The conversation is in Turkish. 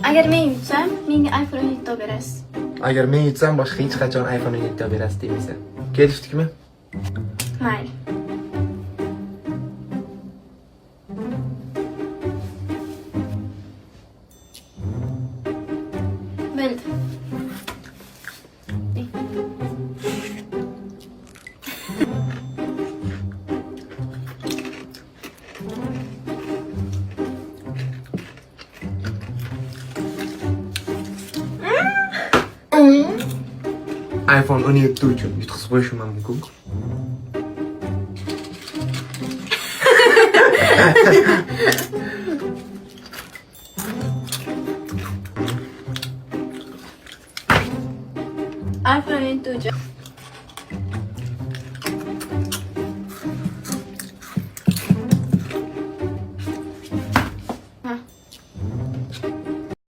Agar men yutsam, menga iPhone 17 olib berasiz. Agar men yutsam, boshqa hech qachon iPhone 17 olib berasiz deymisan. Kelishdikmi? Mayli. Bo'ldi. iPhone 17 uchun yutqizib qo'yishim mumkin. iPhone 17 uchun